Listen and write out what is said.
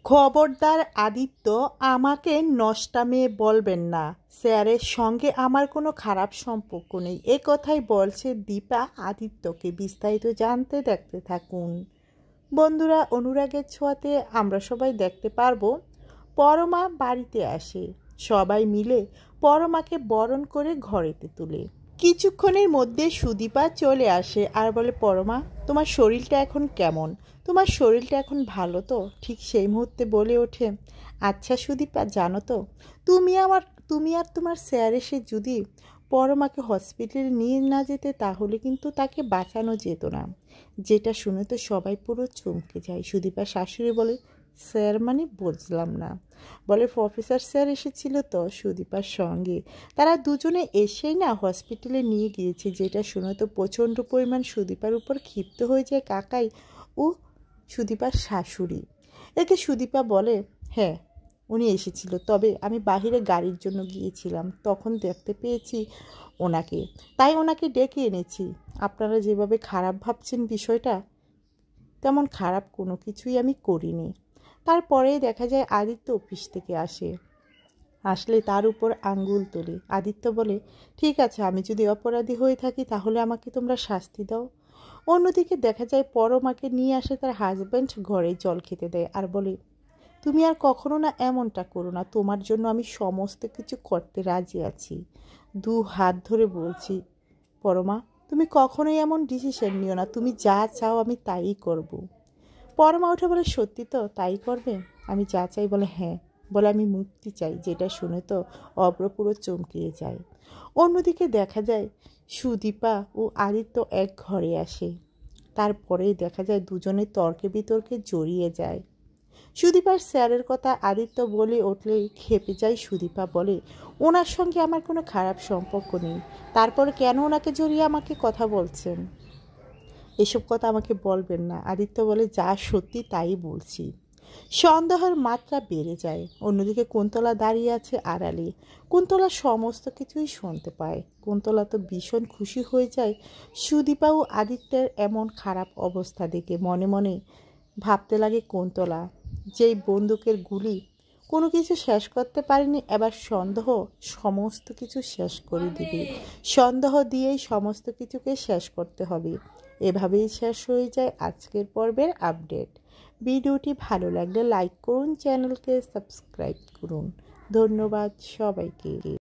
খবরদার আদিত্য, আমাকে নষ্টা মেয়ে বলবেন না। স্যারের সঙ্গে আমার কোনো খারাপ সম্পর্ক নেই। এ কথাই বলছে দীপা আদিত্যকে। বিস্তারিত জানতে দেখতে থাকুন বন্ধুরা। অনুরাগের ছোঁয়াতে আমরা সবাই দেখতে পারবো পরমা বাড়িতে আসে। সবাই মিলে পরমাকে বরণ করে ঘরেতে তুলে। কিছুক্ষণের মধ্যে সুদীপা চলে আসে আর বলে, পরমা, তোমার শরীরটা এখন কেমন? তোমার শরীরটা এখন ভালো তো? ঠিক সেই মুহূর্তে বলে ওঠে, আচ্ছা সুদীপা, জানো তো, তুমি আর তোমার স্যার এসে যদি পরমাকে হসপিটালে নিয়ে না যেতে, তাহলে কিন্তু তাকে বাঁচানো যেত না। যেটা শুনে তো সবাই পুরো চমকে যায়। সুদীপার শাশুড়ি বলে, স্যার মানে? বুঝলাম না। বলে, প্রফেসর স্যার এসেছিল তো সুদীপার সঙ্গে, তারা দুজনে এসেই না হসপিটালে নিয়ে গিয়েছে। যেটা শুনে তো প্রচণ্ড পরিমাণ সুদীপার উপর ক্ষিপ্ত হয়ে যায় কাকাই ও সুদীপার শাশুড়ি। একে সুদীপা বলে, হ্যাঁ উনি এসেছিল, তবে আমি বাহিরে গাড়ির জন্য গিয়েছিলাম, তখন দেখতে পেয়েছি ওনাকে, তাই ওনাকে ডেকে এনেছি। আপনারা যেভাবে খারাপ ভাবছেন বিষয়টা, তেমন খারাপ কোনো কিছুই আমি করিনি। তারপরে দেখা যায় আদিত্য অফিস থেকে আসলে তার উপর আঙ্গুল তোলে। আদিত্য বলে, ঠিক আছে, আমি যদি অপরাধী হয়ে থাকি তাহলে আমাকে তোমরা শাস্তি দাও। অন্যদিকে দেখা যায় পরমাকে নিয়ে আসে তার হাজব্যান্ড, ঘরে জল খেতে দেয় আর বলে, তুমি আর কখনো না এমনটা করো না, তোমার জন্য আমি সমস্ত কিছু করতে রাজি আছি। দু হাত ধরে বলছি পরমা, তুমি কখনোই এমন ডিসিশন নিও না, তুমি যা চাও আমি তাই করব। পরমা উঠে বলে, সত্যি তো তাই করবে? আমি যা চাই? বলে, হ্যাঁ। বলে, আমি মুক্তি চাই। যেটা শুনে তো অব্র পুরো চমকিয়ে যায়। অন্যদিকে দেখা যায় সুদীপা ও আদিত্য এক ঘরে আসে। তারপরেই দেখা যায় দুজনে তর্কে বিতর্কে জড়িয়ে যায়। সুদীপার স্যারের কথা আদিত্য বলে উঠলেই খেপে যায় সুদীপা। বলে, ওনার সঙ্গে আমার কোনো খারাপ সম্পর্ক নেই, তারপরে কেন ওনাকে জড়িয়ে আমাকে কথা বলছেন? এসব কথা আমাকে বলবেন না। আদিত্য বলে, যা সত্যি তাই বলছি। সন্দেহের মাত্রা বেড়ে যায়। অন্যদিকে কুন্তলা দাঁড়িয়ে আছে আড়ালে। কুন্তলা সমস্ত কিছুই শুনতে পায়। কুন্তলা তো ভীষণ খুশি হয়ে যায় সুদীপা ও আদিত্যের এমন খারাপ অবস্থা দেখে। মনে মনে ভাবতে লাগে, কুন্তলা যেই বন্দুকের গুলি কোনো কিছু শেষ করতে পারেনি, এবার সন্দেহ সমস্ত কিছু শেষ করে দিবে। সন্দেহ দিয়েই সমস্ত কিছুকে শেষ করতে হবে। এভাবেই শেষ হয়ে যায় আজকের পর্বের আপডেট। ভিডিওটি ভালো লাগলে লাইক করুন, চ্যানেলকে সাবস্ক্রাইব করুন। ধন্যবাদ সবাইকে।